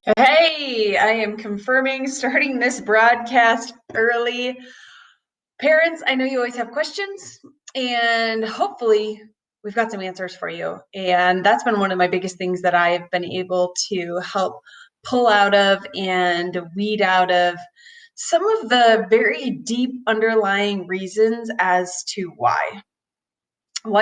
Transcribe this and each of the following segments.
Hey, I am confirming starting this broadcast early. Parents, I know you always have questions, and hopefully we've got some answers for you. And that's been one of my biggest things that I've been able to help pull out of and weed out of some of the very deep underlying reasons as to why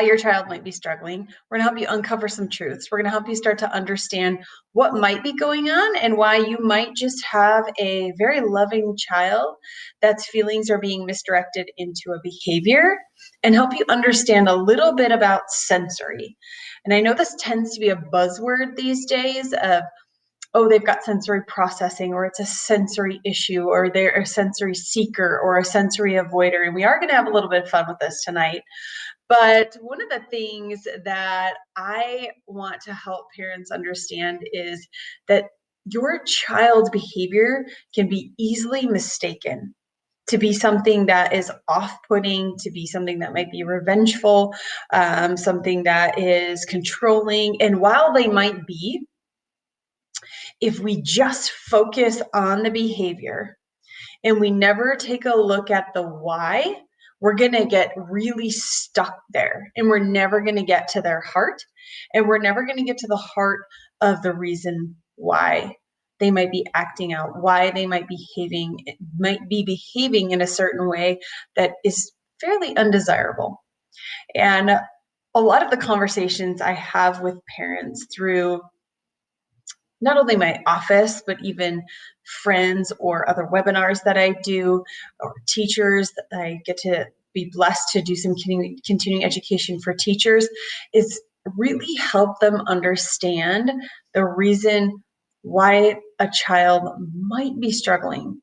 your child might be struggling. We're going to help you uncover some truths. We're going to help you start to understand what might be going on and why you might just have a very loving child that's feelings are being misdirected into a behavior, and help you understand a little bit about sensory. And I know this tends to be a buzzword these days of, oh, they've got sensory processing, or it's a sensory issue, or they're a sensory seeker or a sensory avoider. And we are going to have a little bit of fun with this tonight. But one of the things that I want to help parents understand is that your child's behavior can be easily mistaken to be something that is off-putting, to be something that might be revengeful, something that is controlling. And while they might be, if we just focus on the behavior and we never take a look at the why, we're going to get really stuck there, and we're never going to get to their heart, and we're never going to get to the heart of the reason why they might be acting out, why they might be behaving in a certain way that is fairly undesirable. And a lot of the conversations I have with parents through not only my office, but even friends or other webinars that I do, or teachers that I get to be blessed to do some continuing education for teachers, is really help them understand the reason why a child might be struggling,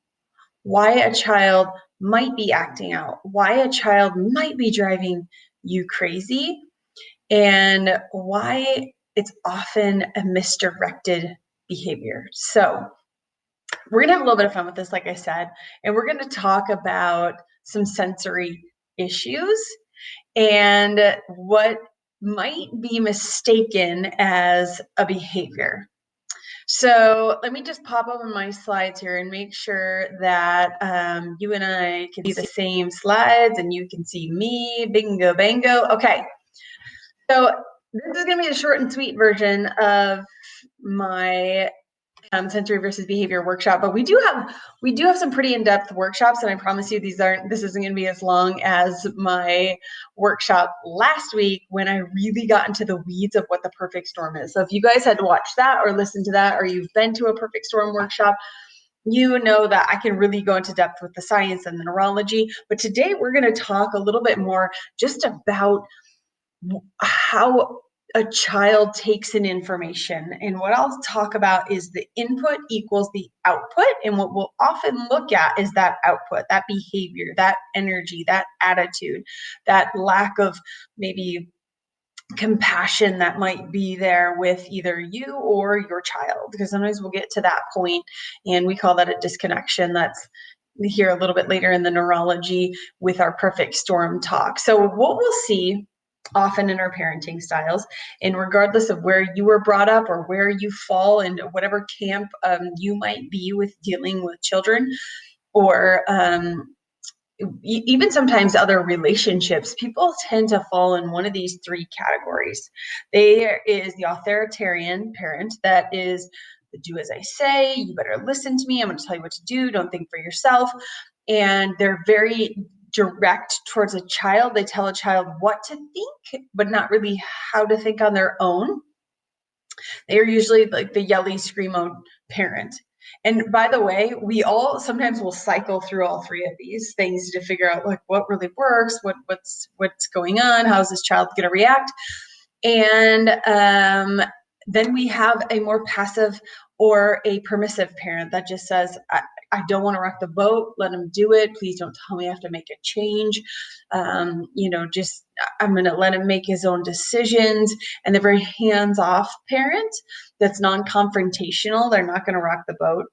why a child might be acting out, why a child might be driving you crazy, and why it's often a misdirected behavior. So we're going to have a little bit of fun with this, like I said, and we're going to talk about some sensory issues and what might be mistaken as a behavior. So let me just pop open my slides here and make sure that you and I can see the same slides and you can see me. Bingo, bango. Okay. So this is going to be a short and sweet version of my sensory versus behavior workshop, but we do have some pretty in-depth workshops, and I promise you this isn't going to be as long as my workshop last week when I really got into the weeds of what the perfect storm is. So if you guys had watched that or listened to that, or you've been to a perfect storm workshop, you know that I can really go into depth with the science and the neurology. But today we're going to talk a little bit more just about how a child takes in information. And what I'll talk about is the input equals the output. And what we'll often look at is that output, that behavior, that energy, that attitude, that lack of maybe compassion that might be there with either you or your child. Because sometimes we'll get to that point and we call that a disconnection. That's here a little bit later in the neurology with our perfect storm talk. So what we'll see often in our parenting styles, and regardless of where you were brought up or where you fall in whatever camp you might be with dealing with children, or even sometimes other relationships, people tend to fall in one of these three categories. There is the authoritarian parent that is, do as I say, you better listen to me, I'm going to tell you what to do, don't think for yourself. And they're very direct towards a child. They tell a child what to think, but not really how to think on their own. They are usually like the yelly, screamo parent. And by the way, we all sometimes will cycle through all three of these things to figure out like what really works, what's going on, how's this child going to react. And then we have a more passive or a permissive parent that just says, I don't want to rock the boat. Let him do it. Please don't tell me I have to make a change. Just I'm going to let him make his own decisions. And the very hands-off parent that's non-confrontational, they're not going to rock the boat,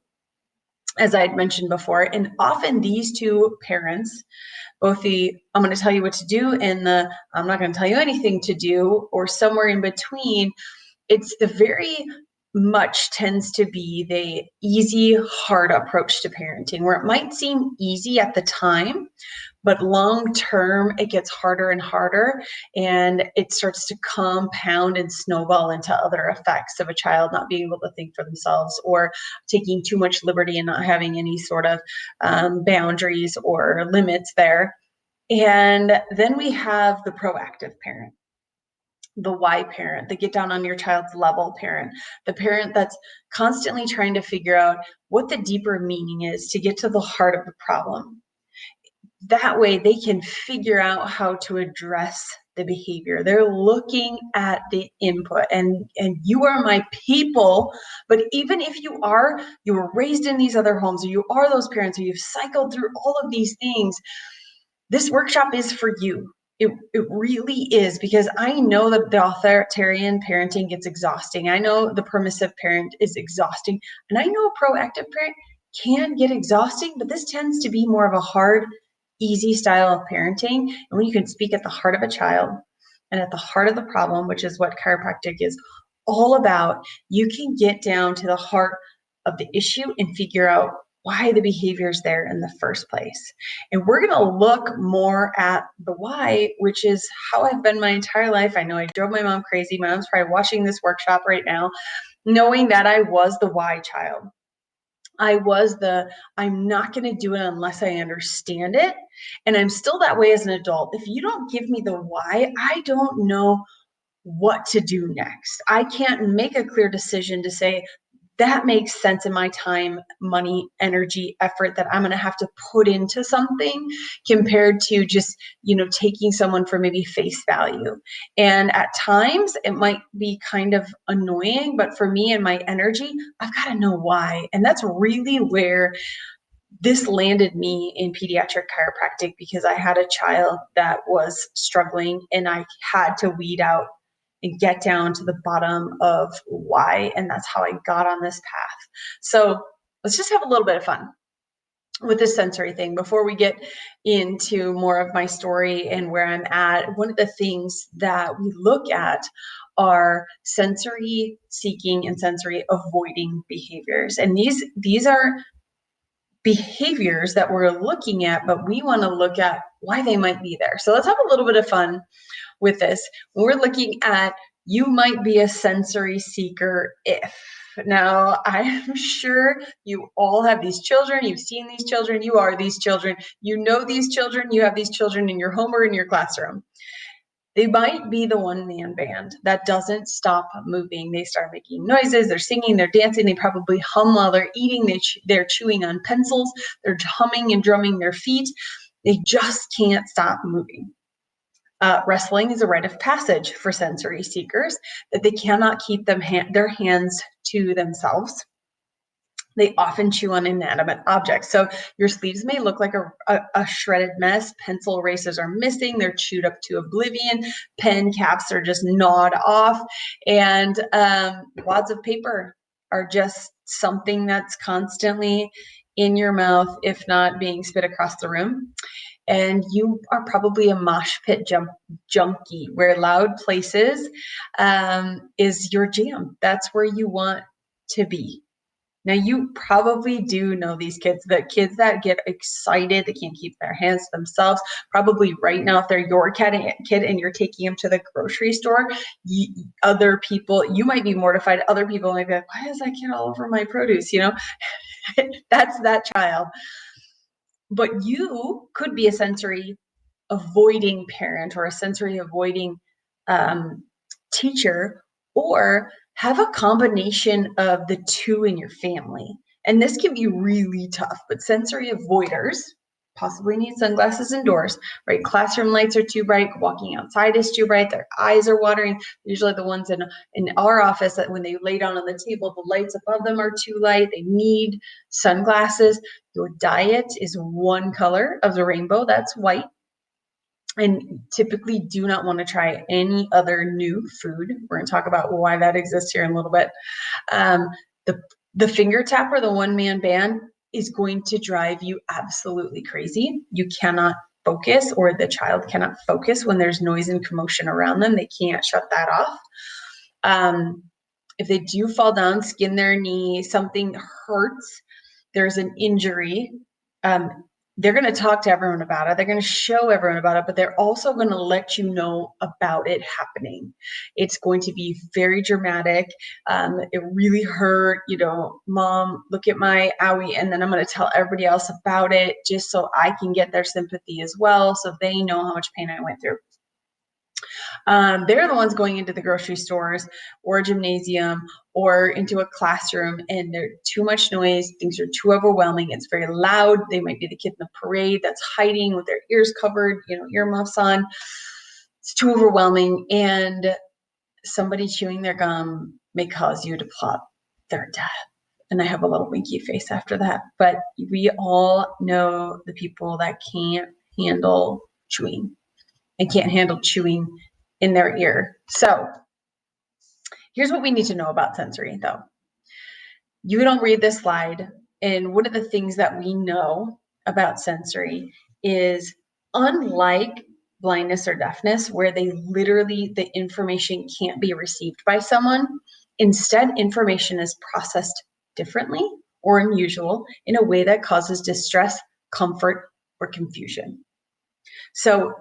as I had mentioned before. And often these two parents, both the I'm going to tell you what to do and the I'm not going to tell you anything to do, or somewhere in between, it's the very much tends to be the easy, hard approach to parenting, where it might seem easy at the time, but long term, it gets harder and harder, and it starts to compound and snowball into other effects of a child not being able to think for themselves, or taking too much liberty and not having any sort of boundaries or limits there. And then we have the proactive parent, the why parent, the get down on your child's level parent, the parent that's constantly trying to figure out what the deeper meaning is to get to the heart of the problem. That way they can figure out how to address the behavior. They're looking at the input, and you are my people. But even if you were raised in these other homes, or you are those parents, or you've cycled through all of these things, this workshop is for you. It really is, because I know that the authoritarian parenting gets exhausting. I know the permissive parent is exhausting, and I know a proactive parent can get exhausting, but this tends to be more of a hard, easy style of parenting. And when you can speak at the heart of a child and at the heart of the problem, which is what chiropractic is all about, you can get down to the heart of the issue and figure out why the behavior is there in the first place. And we're going to look more at the why, which is how I've been my entire life. I know I drove my mom crazy. My mom's probably watching this workshop right now, knowing that I was the why child. I was I'm not going to do it unless I understand it. And I'm still that way as an adult. If you don't give me the why, I don't know what to do next. I can't make a clear decision to say, that makes sense in my time, money, energy, effort that I'm going to have to put into something, compared to just, taking someone for maybe face value. And at times it might be kind of annoying, but for me and my energy, I've got to know why. And that's really where this landed me in pediatric chiropractic, because I had a child that was struggling, and I had to weed out and get down to the bottom of why. And that's how I got on this path. So let's just have a little bit of fun with this sensory thing before we get into more of my story and where I'm at. One of the things that we look at are sensory seeking and sensory avoiding behaviors. And these are behaviors that we're looking at, but we want to look at why they might be there. So let's have a little bit of fun with this. We're looking at, you might be a sensory seeker if. Now, I'm sure you all have these children. You've seen these children. You are these children. You know these children. You have these children in your home or in your classroom. They might be the one-man band that doesn't stop moving. They start making noises. They're singing. They're dancing. They probably hum while they're eating. They're chewing on pencils. They're humming and drumming their feet. They just can't stop moving. Wrestling is a rite of passage for sensory seekers, that they cannot keep their hands to themselves. They often chew on inanimate objects. So your sleeves may look like a shredded mess. Pencil erases are missing. They're chewed up to oblivion. Pen caps are just gnawed off. And wads of paper are just something that's constantly in your mouth, if not being spit across the room. And you are probably a mosh pit junkie, where loud places is your jam. That's where you want to be. Now, you probably do know these kids, the kids that get excited, they can't keep their hands to themselves. Probably right now, if they're your kid and you're taking them to the grocery store, other people, you might be mortified. Other people might be like, why is that kid all over my produce? That's that child. But you could be a sensory avoiding parent, or a sensory avoiding teacher, or have a combination of the two in your family. And this can be really tough, but sensory avoiders possibly need sunglasses indoors, right? Classroom lights are too bright. Walking outside is too bright. Their eyes are watering. Usually the ones in our office, that when they lay down on the table, the lights above them are too light. They need sunglasses. Your diet is one color of the rainbow. That's white. And typically do not want to try any other new food. We're going to talk about why that exists here in a little bit. The finger tap or the one-man band is going to drive you absolutely crazy. You cannot focus, or the child cannot focus when there's noise and commotion around them. They can't shut that off. If they do fall down, skin their knee, something hurts, there's an injury, they're going to talk to everyone about it. They're going to show everyone about it, but they're also going to let you know about it happening. It's going to be very dramatic. It really hurt, mom, look at my owie. And then I'm going to tell everybody else about it just so I can get their sympathy as well. So they know how much pain I went through. They're the ones going into the grocery stores or a gymnasium or into a classroom, and there's too much noise. Things are too overwhelming. It's very loud. They might be the kid in the parade that's hiding with their ears covered, earmuffs on. It's too overwhelming. And somebody chewing their gum may cause you to plop their death. And I have a little winky face after that. But we all know the people that can't handle chewing and can't handle chewing in their ear. So here's what we need to know about sensory, though. You don't read this slide, and one of the things that we know about sensory is, unlike blindness or deafness, where the information can't be received by someone, instead information is processed differently or unusual in a way that causes distress, comfort, or confusion. So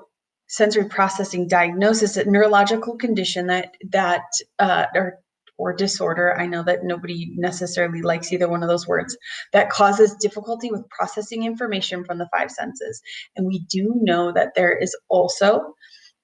sensory processing diagnosis, a neurological condition or disorder. I know that nobody necessarily likes either one of those words, that causes difficulty with processing information from the five senses. And we do know that there is also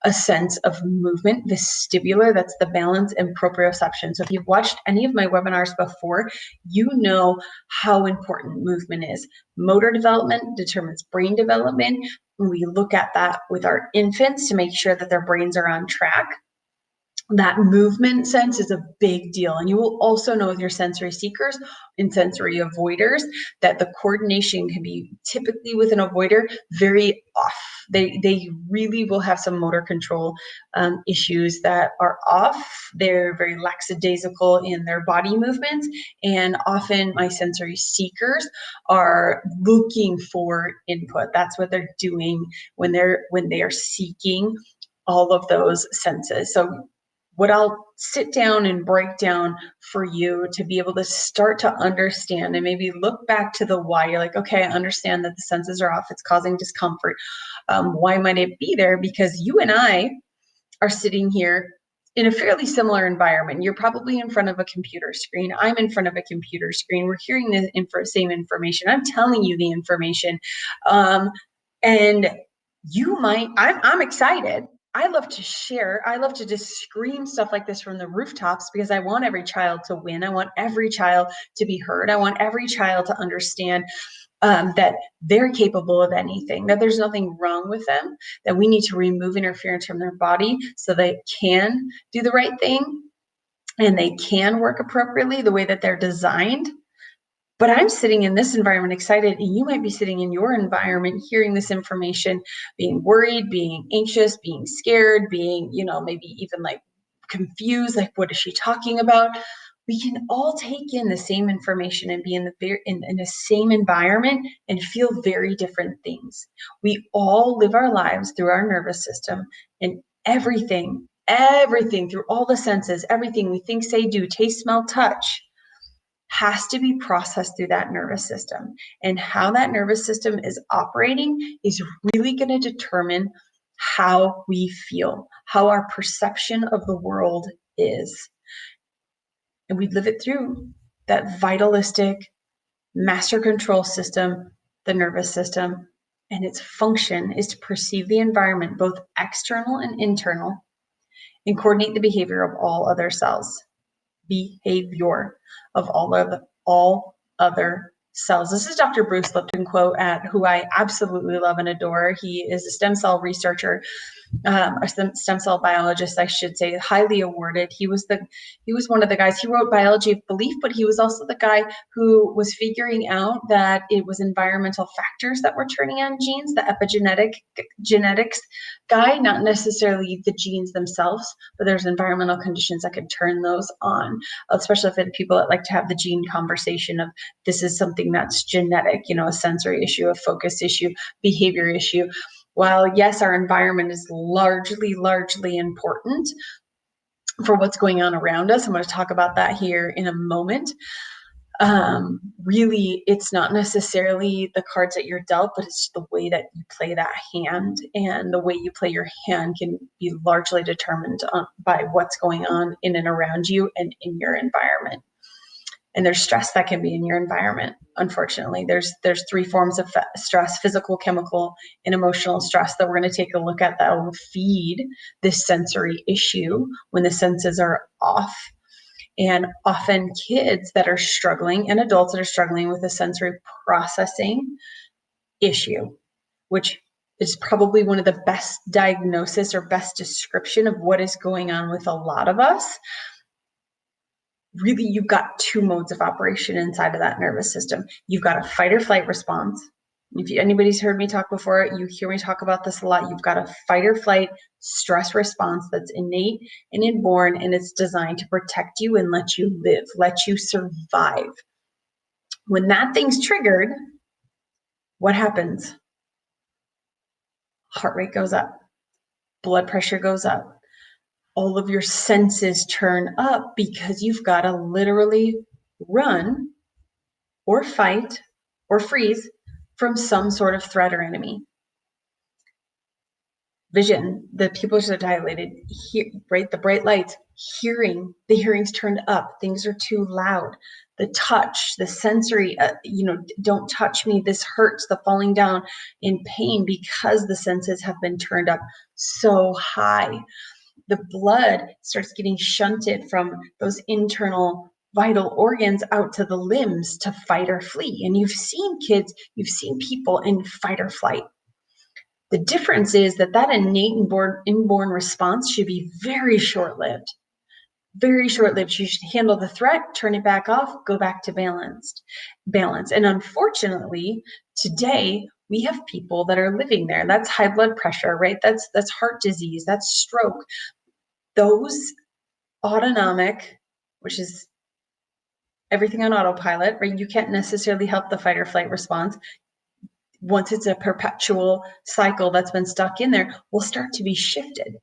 a sense of movement, vestibular, that's the balance, and proprioception. So if you've watched any of my webinars before, you know how important movement is. Motor development determines brain development. We look at that with our infants to make sure that their brains are on track. That movement sense is a big deal. And you will also know with your sensory seekers and sensory avoiders that the coordination can be, typically with an avoider, very off. They really will have some motor control issues that are off. They're very lackadaisical in their body movements. And often my sensory seekers are looking for input. That's what they're doing when they are seeking all of those senses. So what I'll sit down and break down for you to be able to start to understand and maybe look back to the why. You're like, okay, I understand that the senses are off. It's causing discomfort. Why might it be there? Because you and I are sitting here in a fairly similar environment. You're probably in front of a computer screen. I'm in front of a computer screen. We're hearing the same information. I'm telling you the information. And you might, I'm excited. I love to share. I love to just scream stuff like this from the rooftops because I want every child to win. I want every child to be heard. I want every child to understand that they're capable of anything, that there's nothing wrong with them, that we need to remove interference from their body so they can do the right thing and they can work appropriately the way that they're designed. But I'm sitting in this environment excited, and you might be sitting in your environment hearing this information, being worried, being anxious, being scared, being, maybe even like confused, like, what is she talking about? We can all take in the same information and be in the same environment and feel very different things. We all live our lives through our nervous system, and everything through all the senses, everything we think, say, do, taste, smell, touch, has to be processed through that nervous system. And how that nervous system is operating is really going to determine how we feel, how our perception of the world is. And we live it through that vitalistic master control system, the nervous system. And its function is to perceive the environment, both external and internal, and coordinate the behavior of all other cells. Behavior of all other cells. This is Dr. Bruce Lipton quote, who I absolutely love and adore. He is a stem cell researcher, a stem cell biologist, I should say, highly awarded. He was one of the guys. He wrote Biology of Belief, but he was also the guy who was figuring out that it was environmental factors that were turning on genes, the genetics guy, not necessarily the genes themselves, but there's environmental conditions that could turn those on, especially for the people that like to have the gene conversation of this is something that's genetic, a sensory issue, a focus issue, behavior issue. While yes, our environment is largely important, for what's going on around us. I'm going to talk about that here in a moment. Really, it's not necessarily the cards that you're dealt, but it's the way that you play that hand, and the way you play your hand can be largely determined by what's going on in and around you and in your environment. And there's stress that can be in your environment. Unfortunately, there's three forms of stress: physical, chemical, and emotional stress, that we're going to take a look at, that will feed this sensory issue when the senses are off. And often kids that are struggling and adults that are struggling with a sensory processing issue, which is probably one of the best diagnosis or best description of what is going on with a lot of us. Really, you've got two modes of operation inside of that nervous system. You've got a fight or flight response. If anybody's heard me talk before, you hear me talk about this a lot. You've got a fight or flight stress response that's innate and inborn, and it's designed to protect you and let you live, let you survive. When that thing's triggered, what happens? Heart rate goes up, blood pressure goes up, all of your senses turn up, because you've got to literally run or fight or freeze from some sort of threat or enemy. Vision, the pupils are dilated, right? The bright lights, hearing, the hearing's turned up, things are too loud. The touch, the sensory, don't touch me, this hurts, the falling down in pain, because the senses have been turned up so high. The blood starts getting shunted from those internal vital organs out to the limbs to fight or flee. And you've seen kids, you've seen people in fight or flight. The difference is that innate inborn response should be very short-lived. Very short-lived. You should handle the threat, turn it back off, go back to balance. And unfortunately, today we have people that are living there. That's high blood pressure, right? That's heart disease, that's stroke. Those autonomic, which is everything on autopilot, right? You can't necessarily help the fight or flight response. Once it's a perpetual cycle that's been stuck in there, will start to be shifted.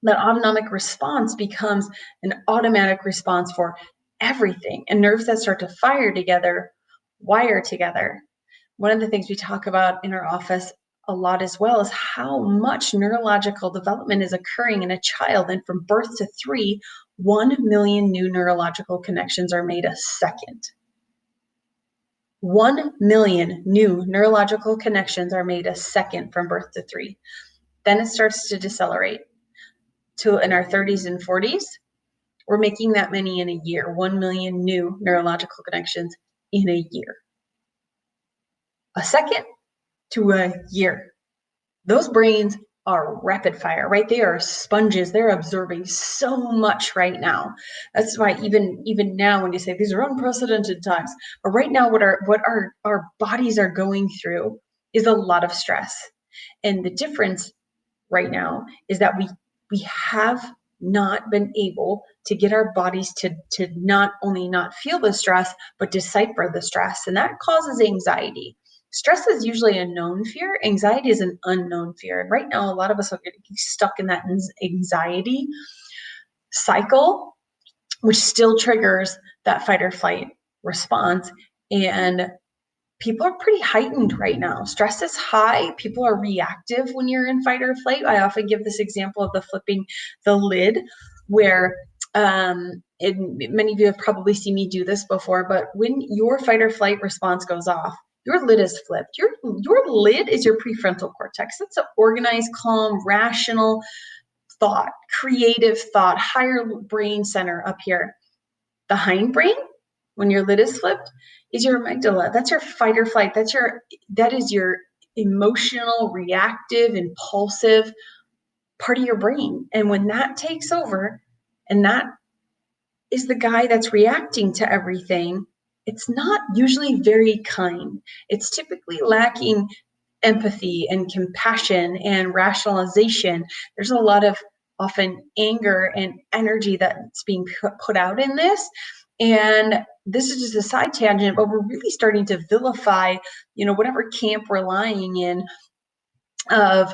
That autonomic response becomes an automatic response for everything. And nerves that start to fire together, wire together. One of the things we talk about in our office a lot as well is how much neurological development is occurring in a child. And from birth to 3, 1 million new neurological connections are made a second. 1 million new neurological connections are made a second from birth to 3. Then it starts to decelerate to in our 30s and 40s. We're making that many in a year, 1 million new neurological connections in a year. A second to a year. Those brains are rapid fire, right? They are sponges. They're absorbing so much right now. That's why even now, when you say these are unprecedented times, but right now what our bodies are going through is a lot of stress. And the difference right now is that we have not been able to get our bodies to not only not feel the stress, but decipher the stress. And that causes anxiety. Stress is usually a known fear. Anxiety is an unknown fear. And right now, a lot of us are getting stuck in that anxiety cycle, which still triggers that fight or flight response. And people are pretty heightened right now. Stress is high. People are reactive when you're in fight or flight. I often give this example of the flipping the lid, where many of you have probably seen me do this before, but when your fight or flight response goes off, your lid is flipped. Your lid is your prefrontal cortex. It's an organized, calm, rational thought, creative thought, higher brain center up here. The hindbrain, when your lid is flipped, is your amygdala. That's your fight or flight. That is your emotional, reactive, impulsive part of your brain. And when that takes over, and that is the guy that's reacting to everything, it's not usually very kind. It's typically lacking empathy and compassion and rationalization. There's a lot of often anger and energy that's being put out in this. And this is just a side tangent, but we're really starting to vilify, whatever camp we're lying in, of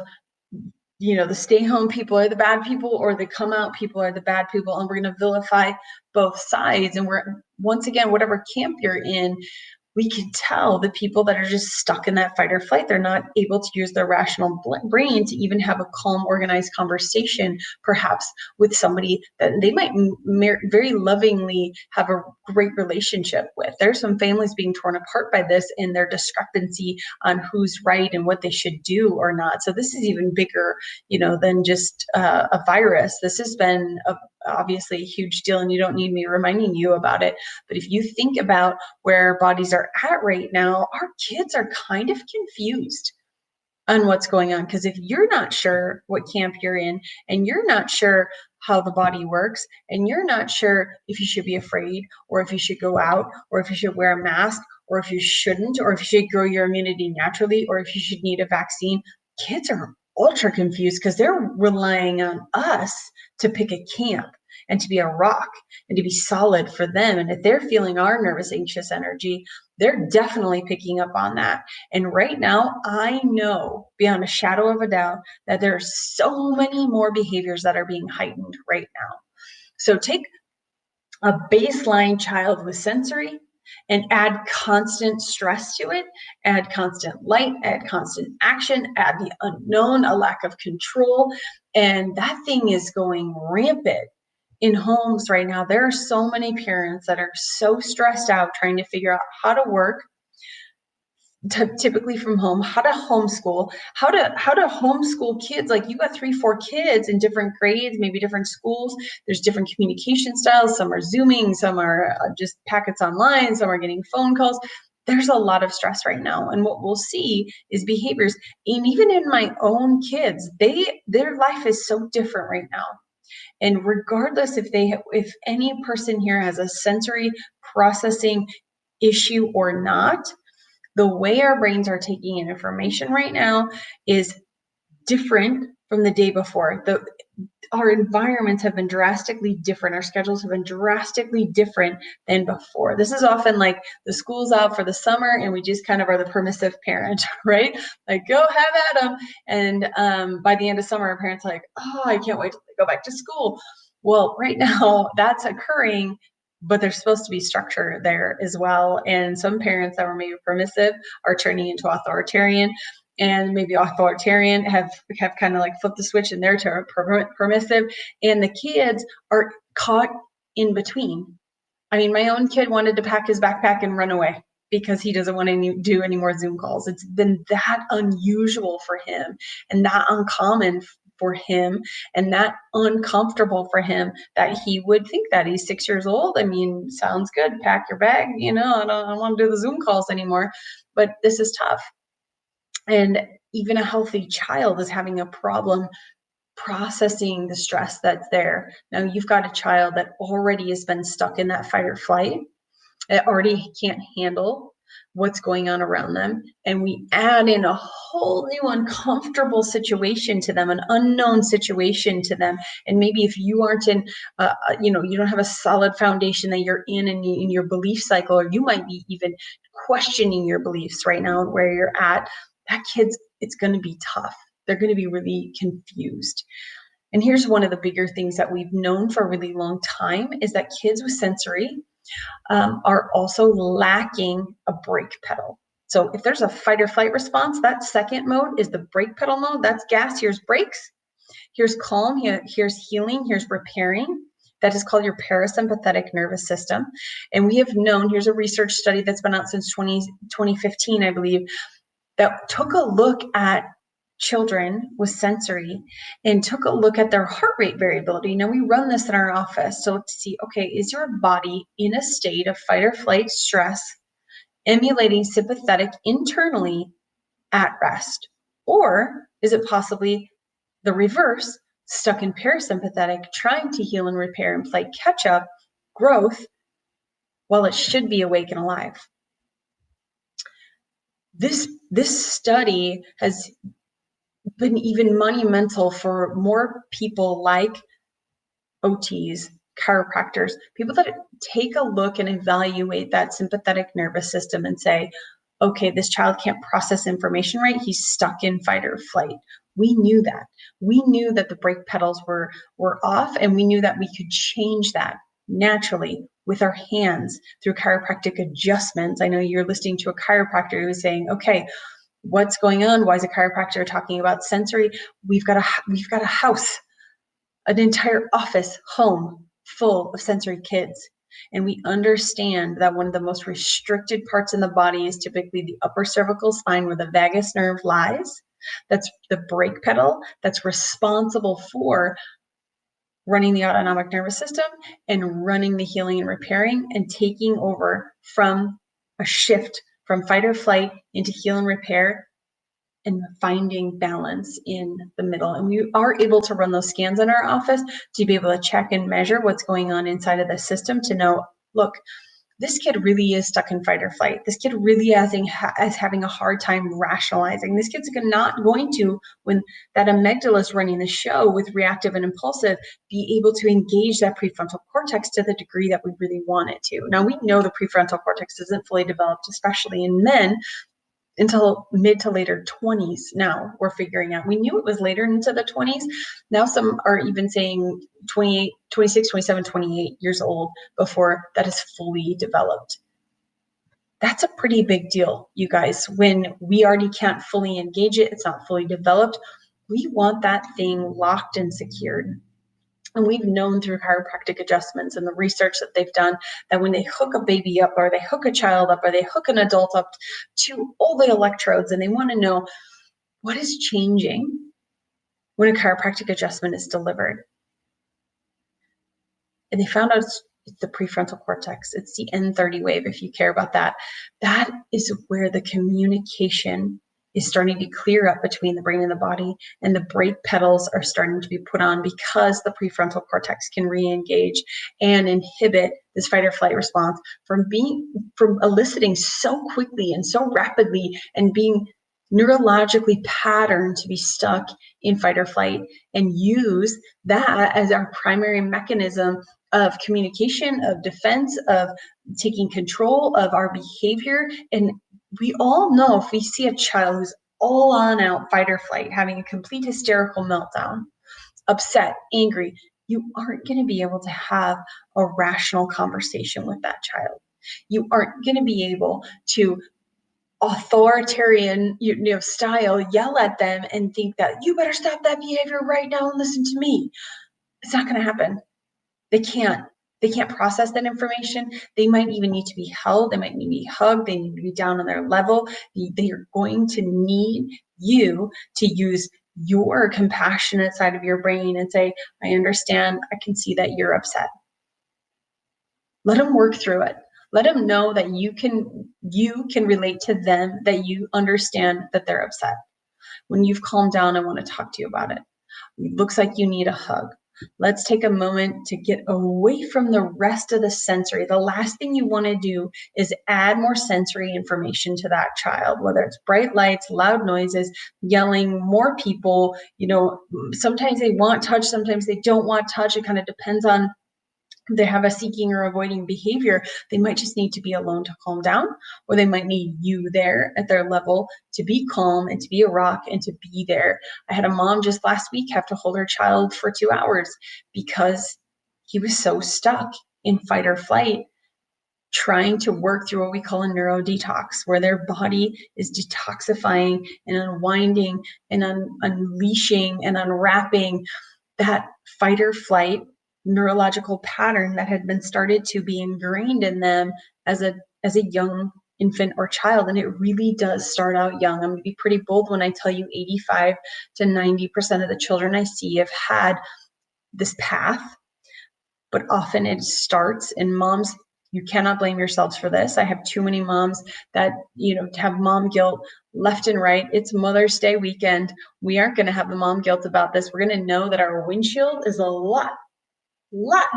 the stay home people are the bad people, or the come out people are the bad people, and we're going to vilify both sides. And we're, once again, whatever camp you're in, we can tell the people that are just stuck in that fight or flight, they're not able to use their rational brain to even have a calm, organized conversation, perhaps with somebody that they might very lovingly have a great relationship with. There's some families being torn apart by this and their discrepancy on who's right and what they should do or not. So this is even bigger, than just a virus. This has been obviously a huge deal, and you don't need me reminding you about it. But if you think about where bodies are at right now, our kids are kind of confused on what's going on. Because if you're not sure what camp you're in, and you're not sure how the body works, and you're not sure if you should be afraid, or if you should go out, or if you should wear a mask, or if you shouldn't, or if you should grow your immunity naturally, or if you should need a vaccine, kids are ultra confused because they're relying on us to pick a camp and to be a rock and to be solid for them. And if they're feeling our nervous, anxious energy, they're definitely picking up on that. And right now, I know beyond a shadow of a doubt that there are so many more behaviors that are being heightened right now. So take a baseline child with sensory and add constant stress to it, add constant light, add constant action, add the unknown, a lack of control, and that thing is going rampant in homes right now. There are so many parents that are so stressed out trying to figure out how to work, typically from home, how to homeschool, how to homeschool kids. Like, you got 3-4 kids in different grades, maybe different schools. There's different communication styles. Some are Zooming, some are just packets online, some are getting phone calls. There's a lot of stress right now. And what we'll see is behaviors. And even in my own kids, their life is so different right now. And regardless if any person here has a sensory processing issue or not, the way our brains are taking in information right now is different from the day before. Our environments have been drastically different. Our schedules have been drastically different than before. This is often like the school's out for the summer and we just kind of are the permissive parent, right? Like, go have at them. And by the end of summer, our parents are like, oh, I can't wait to go back to school. Well, right now that's occurring, but there's supposed to be structure there as well. And some parents that were maybe permissive are turning into authoritarian, and maybe authoritarian have kind of like flipped the switch and they're permissive, and the kids are caught in between. I mean, my own kid wanted to pack his backpack and run away because he doesn't want to do any more Zoom calls. It's been that unusual for him and that uncommon for him and that uncomfortable for him that he would think that. He's 6 years old. I mean, sounds good. Pack your bag. I don't want to do the Zoom calls anymore. But this is tough. And even a healthy child is having a problem processing the stress that's there. Now, you've got a child that already has been stuck in that fight or flight. It already can't handle what's going on around them. And we add in a whole new uncomfortable situation to them, an unknown situation to them. And maybe if you aren't in, you don't have a solid foundation that you're in your belief cycle, or you might be even questioning your beliefs right now and where you're at, that kid's, it's going to be tough. They're going to be really confused. And here's one of the bigger things that we've known for a really long time is that kids with sensory are also lacking a brake pedal. So if there's a fight or flight response, that second mode is the brake pedal mode. That's gas. Here's brakes. Here's calm. Here's healing. Here's repairing. That is called your parasympathetic nervous system. And we have known, here's a research study that's been out since 2015, I believe, that took a look at children with sensory and took a look at their heart rate variability. Now, we run this in our office to see, okay, is your body in a state of fight or flight stress, emulating sympathetic internally at rest? Or is it possibly the reverse, stuck in parasympathetic, trying to heal and repair and play catch up, growth, while it should be awake and alive? This study has been even monumental for more people like OTs, chiropractors, people that take a look and evaluate that sympathetic nervous system and say, okay, this child can't process information right. He's stuck in fight or flight. We knew that. We knew that the brake pedals were off, and we knew that we could change that naturally with our hands through chiropractic adjustments. I know you're listening to a chiropractor who is saying, okay, what's going on? Why is a chiropractor talking about sensory? We've got a house, an entire office, home full of sensory kids. And we understand that one of the most restricted parts in the body is typically the upper cervical spine where the vagus nerve lies. That's the brake pedal that's responsible for running the autonomic nervous system and running the healing and repairing and taking over from a shift from fight or flight into heal and repair and finding balance in the middle. And we are able to run those scans in our office to be able to check and measure what's going on inside of the system to know, look, this kid really is stuck in fight or flight. This kid really is having a hard time rationalizing. This kid's not going to, when that amygdala is running the show with reactive and impulsive, be able to engage that prefrontal cortex to the degree that we really want it to. Now, we know the prefrontal cortex isn't fully developed, especially in men, until mid to later 20s. Now we're figuring out. We knew it was later into the 20s. Now some are even saying 28, 26, 27, 28 years old before that is fully developed. That's a pretty big deal, you guys. When we already can't fully engage it, it's not fully developed. We want that thing locked and secured. And we've known through chiropractic adjustments and the research that they've done that when they hook a baby up or they hook a child up or they hook an adult up to all the electrodes and they want to know what is changing when a chiropractic adjustment is delivered. And they found out it's the prefrontal cortex. It's the N30 wave, if you care about that. That is where the communication is starting to clear up between the brain and the body, and the brake pedals are starting to be put on because the prefrontal cortex can re-engage and inhibit this fight or flight response from eliciting so quickly and so rapidly and being neurologically patterned to be stuck in fight or flight, and use that as our primary mechanism of communication, of defense, of taking control of our behavior. And we all know if we see a child who's all on out fight or flight, having a complete hysterical meltdown, upset, angry, you aren't going to be able to have a rational conversation with that child. You aren't going to be able to authoritarian style yell at them and think that you better stop that behavior right now and listen to me. It's not going to happen. They can't process that information. They might even need to be held. They might need to be hugged. They need to be down on their level. They are going to need you to use your compassionate side of your brain and say, I understand. I can see that you're upset. Let them work through it. Let them know that you can relate to them, that you understand that they're upset. When you've calmed down, I want to talk to you about it. It looks like you need a hug. Let's take a moment to get away from the rest of the sensory. The last thing you want to do is add more sensory information to that child, whether it's bright lights, loud noises, yelling, more people. Sometimes they want touch, sometimes they don't want touch. It kind of depends on if they have a seeking or avoiding behavior. They might just need to be alone to calm down, or they might need you there at their level to be calm and to be a rock and to be there. I had a mom just last week have to hold her child for 2 hours because he was so stuck in fight or flight, trying to work through what we call a neuro detox, where their body is detoxifying and unwinding and unleashing and unwrapping that fight or flight neurological pattern that had been started to be ingrained in them as a young infant or child. And it really does start out young. I'm going to be pretty bold when I tell you 85 to 90% of the children I see have had this path, but often it starts, and moms, you cannot blame yourselves for this. I have too many moms that, have mom guilt left and right. It's Mother's Day weekend. We aren't going to have the mom guilt about this. We're going to know that our windshield is a lot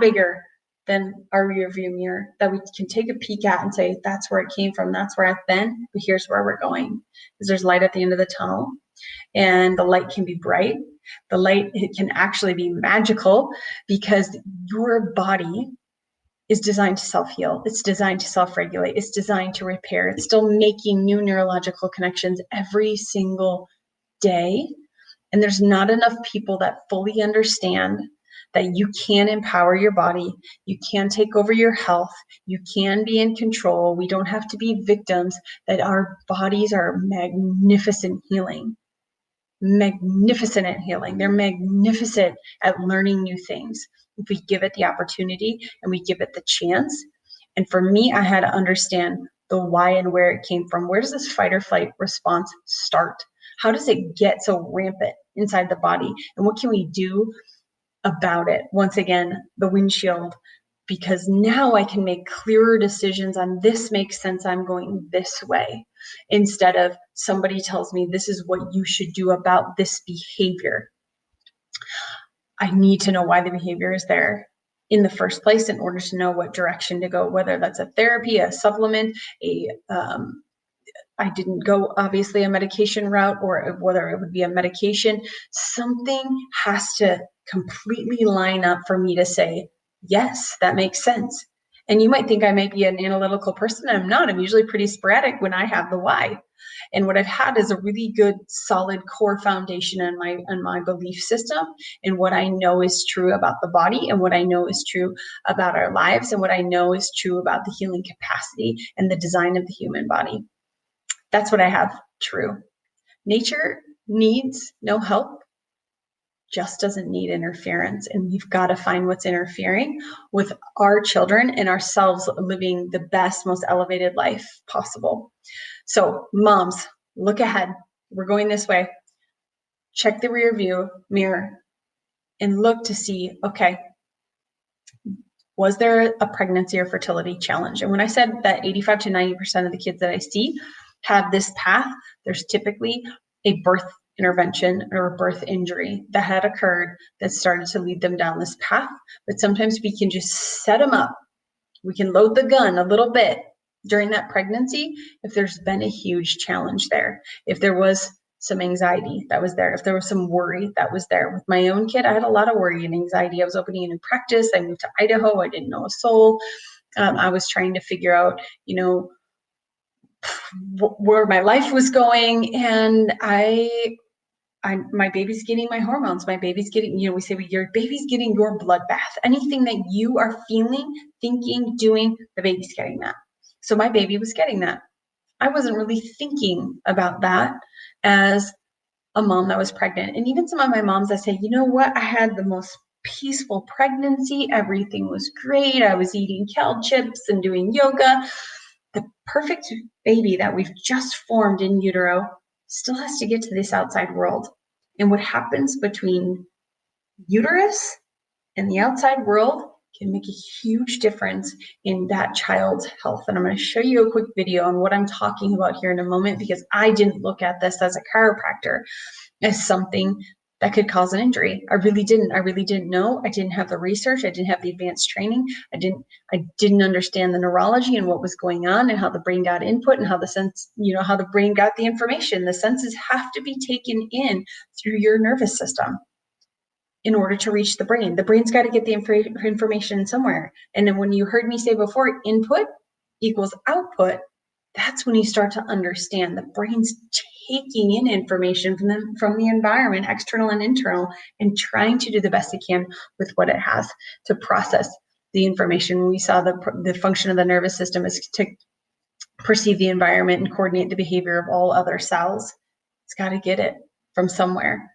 bigger than our rear view mirror, that we can take a peek at and say, that's where it came from. That's where I've been, but here's where we're going. Because there's light at the end of the tunnel, and the light can be bright. The light, it can actually be magical, because your body is designed to self-heal. It's designed to self-regulate. It's designed to repair. It's still making new neurological connections every single day. And there's not enough people that fully understand that you can empower your body, you can take over your health, you can be in control. We don't have to be victims, that our bodies are magnificent at healing. They're magnificent at learning new things if we give it the opportunity and we give it the chance. And for me, I had to understand the why and where it came from. Where does this fight or flight response start? How does it get so rampant inside the body? And what can we do about it? Once again, the windshield, because now I can make clearer decisions on this makes sense, I'm going this way, instead of somebody tells me this is what you should do about this behavior. I need to know why the behavior is there in the first place in order to know what direction to go, whether that's a therapy, a supplement, I didn't go obviously a medication route, or whether it would be a medication. Something has to completely line up for me to say, yes, that makes sense. And you might think I might be an analytical person. I'm not. I'm usually pretty sporadic when I have the why. And what I've had is a really good, solid core foundation in my belief system, and what I know is true about the body, and what I know is true about our lives, and what I know is true about the healing capacity and the design of the human body. That's what I have true. Nature needs no help, just doesn't need interference. And we've got to find what's interfering with our children and ourselves living the best, most elevated life possible. So moms, look ahead. We're going this way. Check the rear view mirror and look to see, okay, was there a pregnancy or fertility challenge? And when I said that 85 to 90% of the kids that I see have this path, there's typically a birth intervention or a birth injury that had occurred that started to lead them down this path. But sometimes we can just set them up. We can load the gun a little bit during that pregnancy if there's been a huge challenge there. If there was some anxiety that was there, if there was some worry that was there. With my own kid, I had a lot of worry and anxiety. I was opening a new practice. I moved to Idaho. I didn't know a soul. I was trying to figure out, where my life was going. And my baby's getting my hormones. My baby's getting, we say your baby's getting your bloodbath. Anything that you are feeling, thinking, doing, the baby's getting that. So my baby was getting that. I wasn't really thinking about that as a mom that was pregnant. And even some of my moms that say, you know what, I had the most peaceful pregnancy. Everything was great. I was eating kale chips and doing yoga. The perfect baby that we've just formed in utero still has to get to this outside world. And what happens between uterus and the outside world can make a huge difference in that child's health. And I'm going to show you a quick video on what I'm talking about here in a moment, because I didn't look at this as a chiropractor as something that could cause an injury. I really didn't know. I didn't have the research. I didn't have the advanced training. I didn't understand the neurology and what was going on and how the brain got input and how how the brain got the information. The senses have to be taken in through your nervous system in order to reach the brain. The brain's got to get the information somewhere. And then when you heard me say before, input equals output, that's when you start to understand the brain's taking in information from the environment, external and internal, and trying to do the best it can with what it has to process the information. We saw the function of the nervous system is to perceive the environment and coordinate the behavior of all other cells. It's got to get it from somewhere.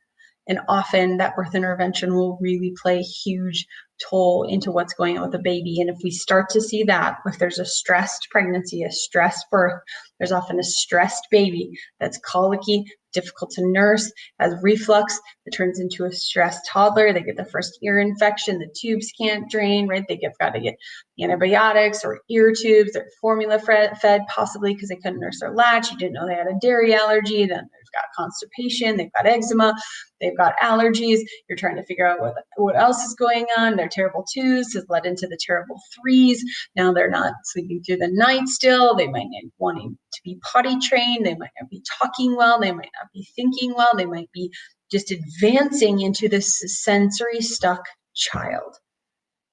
And often that birth intervention will really play a huge toll into what's going on with the baby. And if we start to see that, if there's a stressed pregnancy, a stressed birth, there's often a stressed baby that's colicky, difficult to nurse, has reflux, that turns into a stressed toddler. They get the first ear infection, the tubes can't drain, right? They've got to get antibiotics or ear tubes. They're formula fed, possibly because they couldn't nurse their latch. You didn't know they had a dairy allergy. Then they've got constipation, they've got eczema, they've got allergies. You're trying to figure out what else is going on. Their terrible twos has led into the terrible threes. Now they're not sleeping through the night still. They might need wanting to be potty trained. They might not be talking well. They might not be thinking well. They might be just advancing into this sensory stuck child.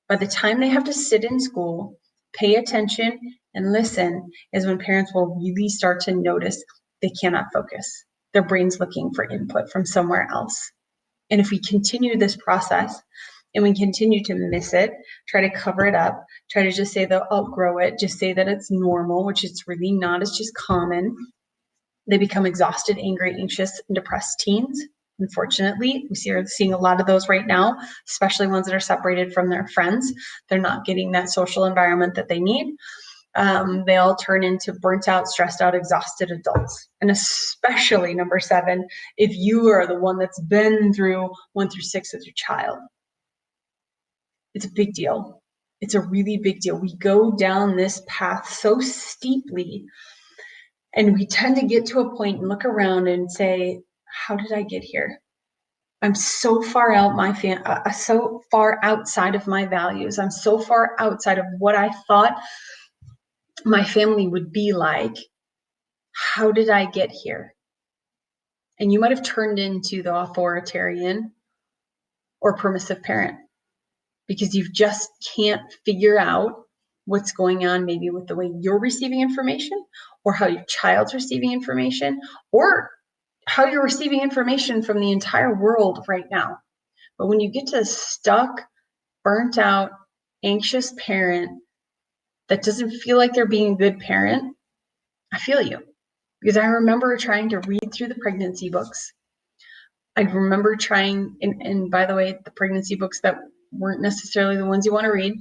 By the time they have to sit in school, pay attention and listen is when parents will really start to notice they cannot focus. Their brain's looking for input from somewhere else. And if we continue this process and we continue to miss it, try to cover it up, try to just say they'll outgrow it, just say that it's normal, which it's really not, it's just common. They become exhausted, angry, anxious, and depressed teens. Unfortunately, we're seeing a lot of those right now, especially ones that are separated from their friends. They're not getting that social environment that they need. They all turn into burnt out, stressed out, exhausted adults. And especially number 7, if you are the one that's been through 1 through 6 with your child. It's a big deal. It's a really big deal. We go down this path so steeply, and we tend to get to a point and look around and say, how did I get here? I'm so far out so far outside of my values. I'm so far outside of what I thought my family would be like. How did I get here? And you might have turned into the authoritarian or permissive parent because you just can't figure out what's going on, maybe with the way you're receiving information, or how your child's receiving information, or how you're receiving information from the entire world right now. But when you get to a stuck, burnt out, anxious parent that doesn't feel like they're being a good parent, I feel you. Because I remember trying to read through the pregnancy books. I remember trying, and by the way, the pregnancy books that weren't necessarily the ones you want to read.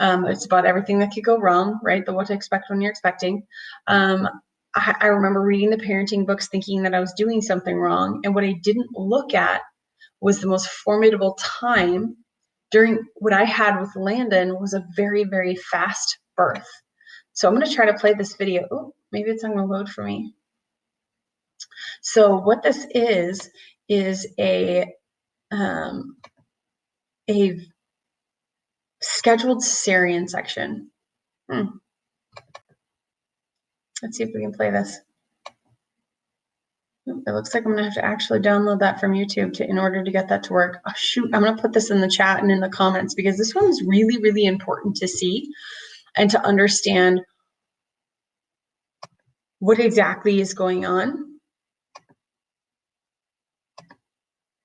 It's about everything that could go wrong, right? The what to expect when you're expecting. I remember reading the parenting books thinking that I was doing something wrong. And what I didn't look at was the most formidable time during what I had with Landon was a very, very fast birth. So I'm going to try to play this video. Oh, maybe it's not going to load for me. So what this is a scheduled cesarean section. Let's see if we can play this. It looks like I'm going to have to actually download that from YouTube in order to get that to work. Oh, shoot, I'm going to put this in the chat and in the comments because this one is really, really important to see and to understand what exactly is going on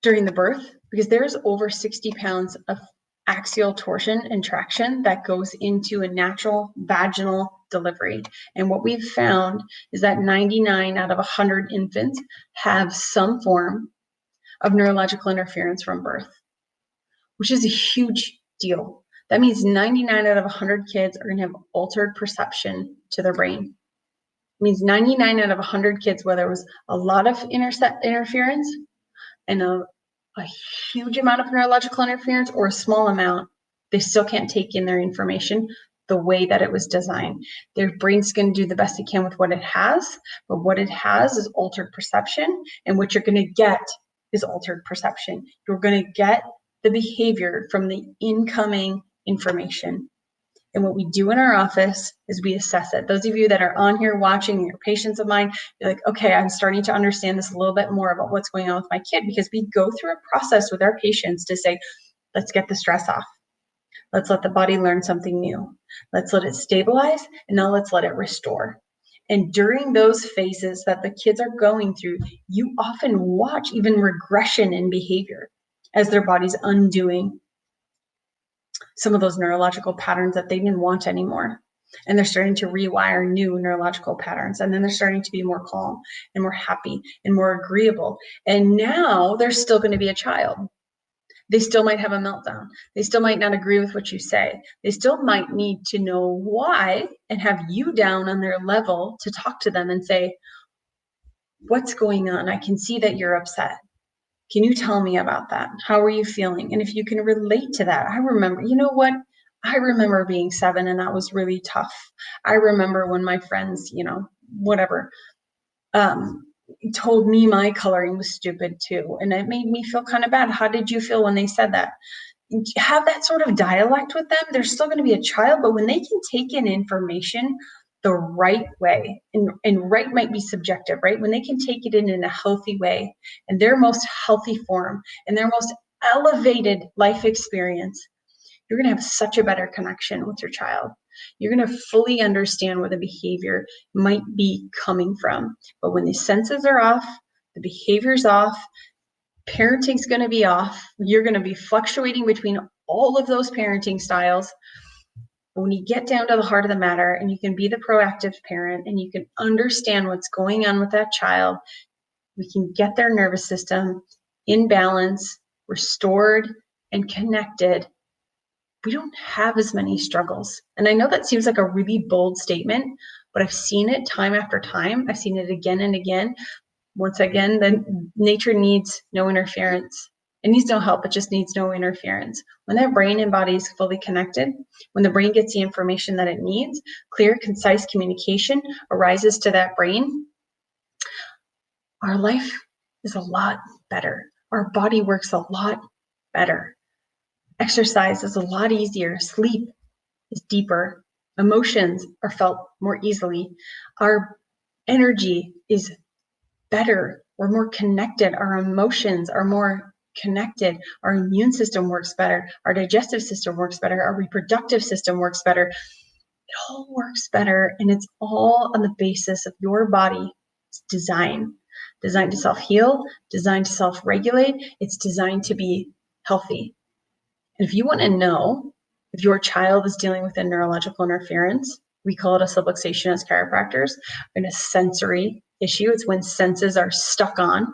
during the birth, because there's over 60 pounds of axial torsion and traction that goes into a natural vaginal delivery. And what we've found is that 99 out of 100 infants have some form of neurological interference from birth, which is a huge deal. That means 99 out of 100 kids are going to have altered perception to their brain. It means 99 out of 100 kids, whether it was a lot of interference and a huge amount of neurological interference or a small amount, they still can't take in their information the way that it was designed. Their brain's going to do the best it can with what it has, but what it has is altered perception, and what you're going to get is altered perception. You're going to get the behavior from the incoming information. And what we do in our office is we assess it. Those of you that are on here watching, you're patients of mine, you're like, okay, I'm starting to understand this a little bit more about what's going on with my kid, because we go through a process with our patients to say, let's get the stress off. Let's let the body learn something new. Let's let it stabilize, and now let's let it restore. And during those phases that the kids are going through, you often watch even regression in behavior as their body's undoing some of those neurological patterns that they didn't want anymore. And they're starting to rewire new neurological patterns. And then they're starting to be more calm and more happy and more agreeable. And now they're still going to be a child. They still might have a meltdown. They still might not agree with what you say. They still might need to know why and have you down on their level to talk to them and say, what's going on? I can see that you're upset. Can you tell me about that? How are you feeling? And if you can relate to that, I remember, you know what? I remember being 7 and that was really tough. I remember when my friends, whatever, told me my coloring was stupid too. And it made me feel kind of bad. How did you feel when they said that? Have that sort of dialect with them. They're still going to be a child, but when they can take in information the right way, and right might be subjective, right? When they can take it in a healthy way, in their most healthy form, in their most elevated life experience, you're going to have such a better connection with your child. You're going to fully understand where the behavior might be coming from. But when the senses are off, the behavior's off, parenting's going to be off. You're going to be fluctuating between all of those parenting styles. But when you get down to the heart of the matter and you can be the proactive parent and you can understand what's going on with that child, we can get their nervous system in balance, restored, and connected. We don't have as many struggles. And I know that seems like a really bold statement, but I've seen it time after time. I've seen it again and again. Once again, then nature needs no interference. It needs no help. It just needs no interference. When that brain and body is fully connected, when the brain gets the information that it needs, clear, concise communication arises to that brain, our life is a lot better. Our body works a lot better. Exercise is a lot easier. Sleep is deeper. Emotions are felt more easily. Our energy is better. We're more connected. Our emotions are more connected. Our immune system works better. Our digestive system works better. Our reproductive system works better. It all works better, and it's all on the basis of your body's design to self-heal, designed to self-regulate. It's designed to be healthy. And if you want to know if your child is dealing with a neurological interference, we call it a subluxation as chiropractors, and a sensory issue. It's when senses are stuck on.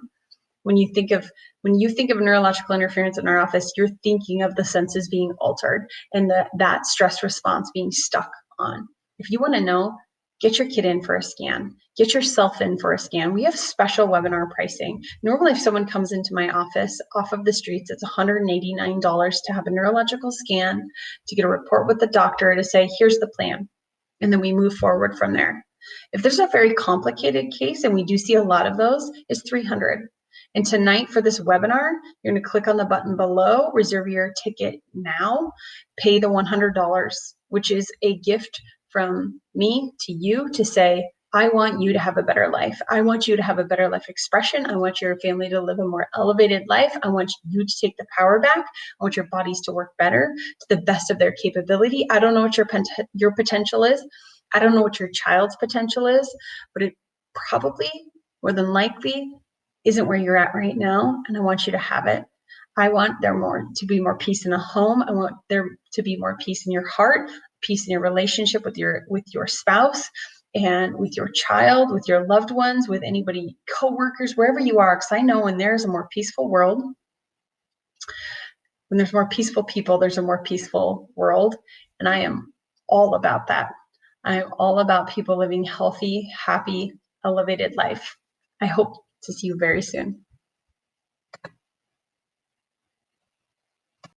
When you think of neurological interference in our office, you're thinking of the senses being altered and that stress response being stuck on. If you want to know, get your kid in for a scan. Get yourself in for a scan. We have special webinar pricing. Normally, if someone comes into my office off of the streets, it's $189 to have a neurological scan, to get a report with the doctor to say, here's the plan. And then we move forward from there. If there's a very complicated case, and we do see a lot of those, it's $300. And tonight for this webinar, you're going to click on the button below, reserve your ticket now, pay the $100, which is a gift from me to you to say, I want you to have a better life. I want you to have a better life expression. I want your family to live a more elevated life. I want you to take the power back. I want your bodies to work better to the best of their capability. I don't know what your potential is. I don't know what your child's potential is, but it probably, more than likely, isn't where you're at right now, and I want you to have it. I want there to be more peace in the home. I want there to be more peace in your heart, peace in your relationship with your spouse and with your child, with your loved ones, with anybody, coworkers, wherever you are, because I know when there's a more peaceful world, when there's more peaceful people, there's a more peaceful world, and I am all about that. I am all about people living healthy, happy, elevated life. I hope to see you very soon.